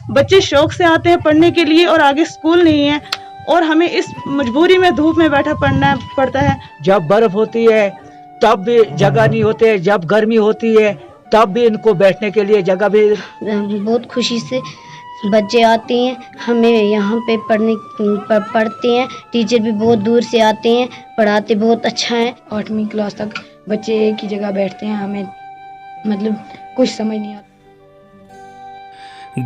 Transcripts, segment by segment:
بچے شوق سے آتے ہیں پڑھنے کے لیے اور آگے اسکول نہیں ہے اور ہمیں اس مجبوری میں دھوپ میں بیٹھا پڑھنا پڑتا ہے. جب برف ہوتی ہے تب بھی جگہ نہیں ہوتے ہے, جب گرمی ہوتی ہے تب بھی ان کو بیٹھنے کے لیے جگہ بھی. بہت خوشی سے بچے آتے ہیں, ہمیں یہاں پہ پڑھتے ہیں, ٹیچر بھی بہت دور سے آتے ہیں, پڑھاتے بہت اچھا ہیں. 8ویں کلاس تک بچے ایک ہی جگہ بیٹھتے ہیں, ہمیں مطلب کچھ سمجھ نہیں آتا.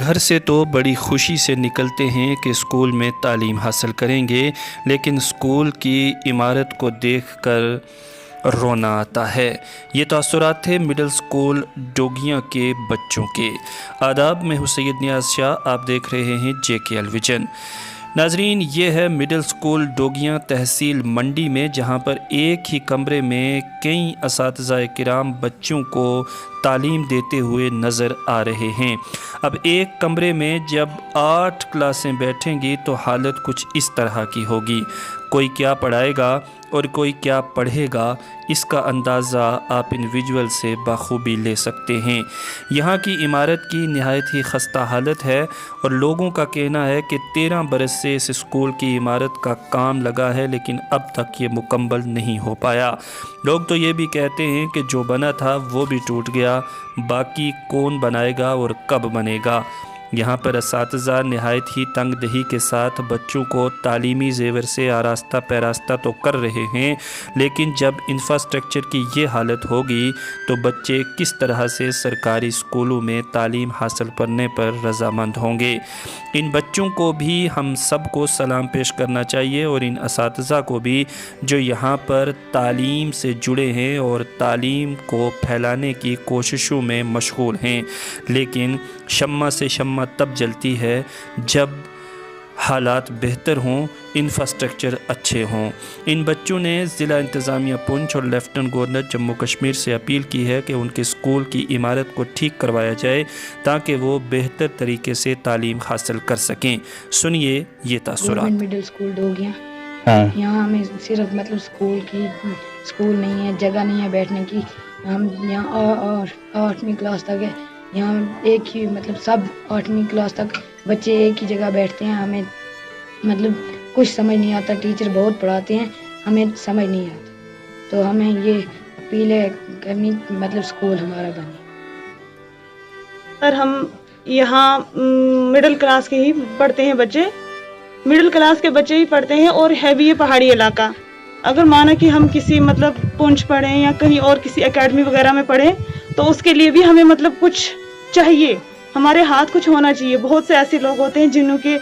گھر سے تو بڑی خوشی سے نکلتے ہیں کہ اسکول میں تعلیم حاصل کریں گے, لیکن اسکول کی عمارت کو دیکھ کر رونا آتا ہے. یہ تاثرات تھے مڈل اسکول ڈوگیاں کے بچوں کے. آداب, میں ہوں سید نیاز شاہ, آپ دیکھ رہے ہیں JKL ویژن. ناظرین, یہ ہے مڈل اسکول ڈوگیاں تحصیل منڈی میں, جہاں پر ایک ہی کمرے میں کئی اساتذہ کرام بچوں کو تعلیم دیتے ہوئے نظر آ رہے ہیں. اب ایک کمرے میں جب 8 کلاسیں بیٹھیں گی تو حالت کچھ اس طرح کی ہوگی. کوئی کیا پڑھائے گا اور کوئی کیا پڑھے گا, اس کا اندازہ آپ ان ویژول سے بخوبی لے سکتے ہیں. یہاں کی عمارت کی نہایت ہی خستہ حالت ہے اور لوگوں کا کہنا ہے کہ 13 برس سے اس اسکول کی عمارت کا کام لگا ہے, لیکن اب تک یہ مکمل نہیں ہو پایا. لوگ تو یہ بھی کہتے ہیں کہ جو بنا تھا وہ بھی ٹوٹ گیا, باقی کون بنائے گا اور کب بنے گا. یہاں پر اساتذہ نہایت ہی تنگ دہی کے ساتھ بچوں کو تعلیمی زیور سے آراستہ پیراستہ تو کر رہے ہیں, لیکن جب انفراسٹرکچر کی یہ حالت ہوگی تو بچے کس طرح سے سرکاری اسکولوں میں تعلیم حاصل کرنے پر رضامند ہوں گے. ان بچوں کو بھی ہم سب کو سلام پیش کرنا چاہیے اور ان اساتذہ کو بھی جو یہاں پر تعلیم سے جڑے ہیں اور تعلیم کو پھیلانے کی کوششوں میں مشغول ہیں. لیکن شمع سے شمع تب جلتی ہے جب حالات بہتر ہوں, انفراسٹرکچر اچھے ہوں. ان بچوں نے ضلع انتظامیہ پونچھ اور لیفٹننٹ گورنر جموں کشمیر سے اپیل کی ہے کہ ان کے اسکول کی عمارت کو ٹھیک کروایا جائے تاکہ وہ بہتر طریقے سے تعلیم حاصل کر سکیں. سنیے یہ تاثرات. مڈل اسکول ڈوگیاں, یہاں ہمیں صرف مطلب اسکول نہیں ہے, جگہ نہیں ہے بیٹھنے کی. ہم یہاں 8ویں کلاس تک ہے, یہاں ایک ہی مطلب سب 8ویں کلاس تک بچے ایک ہی جگہ بیٹھتے ہیں. ہمیں مطلب کچھ سمجھ نہیں آتا, ٹیچر بہت پڑھاتے ہیں, ہمیں سمجھ نہیں آتا. تو ہمیں یہ اپیل ہے کرنی مطلب اسکول ہمارا بنے. سر, ہم یہاں مڈل کلاس کے ہی پڑھتے ہیں بچے, مڈل کلاس کے بچے ہی پڑھتے ہیں اور ہے بھی یہ پہاڑی علاقہ. اگر مانا کہ ہم کسی مطلب پونچھ پڑھیں یا کہیں اور کسی اکیڈمی وغیرہ میں پڑھیں تو اس کے لیے بھی ہمیں مطلب کچھ چاہیے, ہمارے ہاتھ کچھ ہونا چاہیے. بہت سے ایسے لوگ ہوتے ہیں جنہوں کے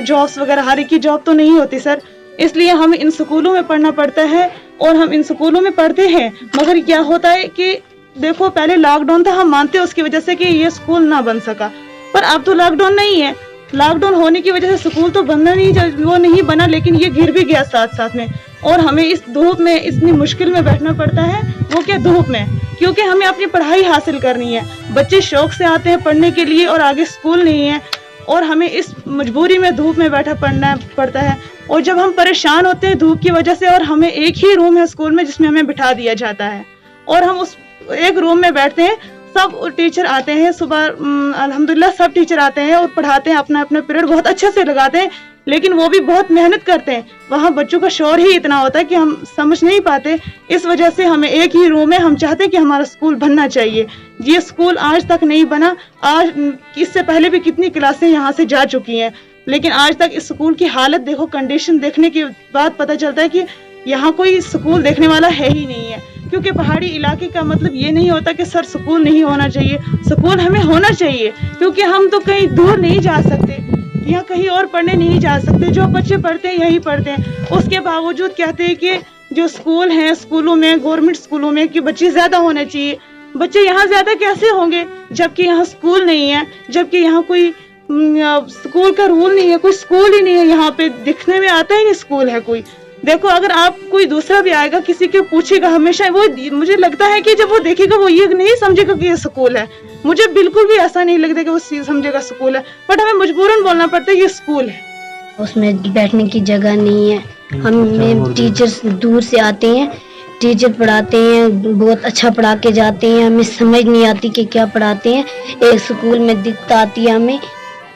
جابس وغیرہ, ہر ایک کی جاب تو نہیں ہوتی سر, اس لیے ہمیں ان سکولوں میں پڑھنا پڑتا ہے اور ہم ان سکولوں میں پڑھتے ہیں. مگر کیا ہوتا ہے کہ دیکھو پہلے لاک ڈاؤن تھا, ہم مانتے ہیں اس کی وجہ سے کہ یہ سکول نہ بن سکا, پر اب تو لاک ڈاؤن نہیں ہے. لاک ڈاؤن ہونے کی وجہ سے سکول تو بننا نہیں بنا, لیکن یہ گر بھی گیا ساتھ میں. اور ہمیں اس دھوپ میں اتنی مشکل میں بیٹھنا پڑتا ہے, وہ کیا دھوپ میں, کیونکہ ہمیں اپنی پڑھائی حاصل کرنی ہے. بچے شوق سے آتے ہیں پڑھنے کے لیے اور آگے اسکول نہیں ہے اور ہمیں اس مجبوری میں دھوپ میں بیٹھا پڑھنا پڑتا ہے. اور جب ہم پریشان ہوتے ہیں دھوپ کی وجہ سے, اور ہمیں ایک ہی روم ہے اسکول میں جس میں ہمیں بٹھا دیا جاتا ہے اور ہم اس ایک روم میں بیٹھتے ہیں. سب ٹیچر آتے ہیں صبح, الحمدللہ سب ٹیچر آتے ہیں اور پڑھاتے ہیں, اپنا پیریڈ بہت اچھے سے لگاتے ہیں, لیکن وہ بھی بہت محنت کرتے ہیں. وہاں بچوں کا شور ہی اتنا ہوتا ہے کہ ہم سمجھ نہیں پاتے. اس وجہ سے ہمیں ایک ہی روم ہے, ہم چاہتے ہیں کہ ہمارا اسکول بننا چاہیے. یہ اسکول آج تک نہیں بنا, آج اس سے پہلے بھی کتنی کلاسیں یہاں سے جا چکی ہیں, لیکن آج تک اس اسکول کی حالت دیکھو, کنڈیشن دیکھنے کے بعد پتہ چلتا ہے کہ یہاں کوئی اسکول دیکھنے والا ہے ہی نہیں ہے. کیونکہ پہاڑی علاقے کا مطلب یہ نہیں ہوتا کہ سر سکول نہیں ہونا چاہیے, سکول ہمیں ہونا چاہیے, کیونکہ ہم تو کہیں دور نہیں جا سکتے یا کہیں اور پڑھنے نہیں جا سکتے. جو بچے پڑھتے ہیں یہی پڑھتے ہیں. اس کے باوجود کہتے ہیں کہ جو اسکول ہیں, اسکولوں میں, گورنمنٹ اسکولوں میں کہ بچے زیادہ ہونے چاہیے. بچے یہاں زیادہ کیسے ہوں گے جبکہ یہاں اسکول نہیں ہے, جبکہ یہاں کوئی اسکول کا رول نہیں ہے, کوئی اسکول ہی نہیں ہے. یہاں پہ دکھنے میں آتا ہی نہیں اسکول ہے کوئی. دیکھو اگر آپ کوئی دوسرا بھی آئے گا, کسی کے پوچھے گا, ہمیشہ وہ مجھے لگتا ہے کہ جب وہ دیکھے گا وہ یہ نہیں سمجھے گا کہ یہ سکول ہے. مجھے بالکل بھی ایسا نہیں لگتا کہ وہ سمجھے گا سکول ہے, بٹ ہمیں مجبوراً بولنا پڑتا ہے یہ سکول ہے. اس میں بیٹھنے کی جگہ نہیں ہے. ہم ٹیچرز دور سے آتے ہیں, ٹیچر پڑھاتے ہیں, بہت اچھا پڑھا کے جاتے ہیں, ہمیں سمجھ نہیں آتی کہ کیا پڑھاتے ہیں. ایک سکول میں دقت آتی ہے ہمیں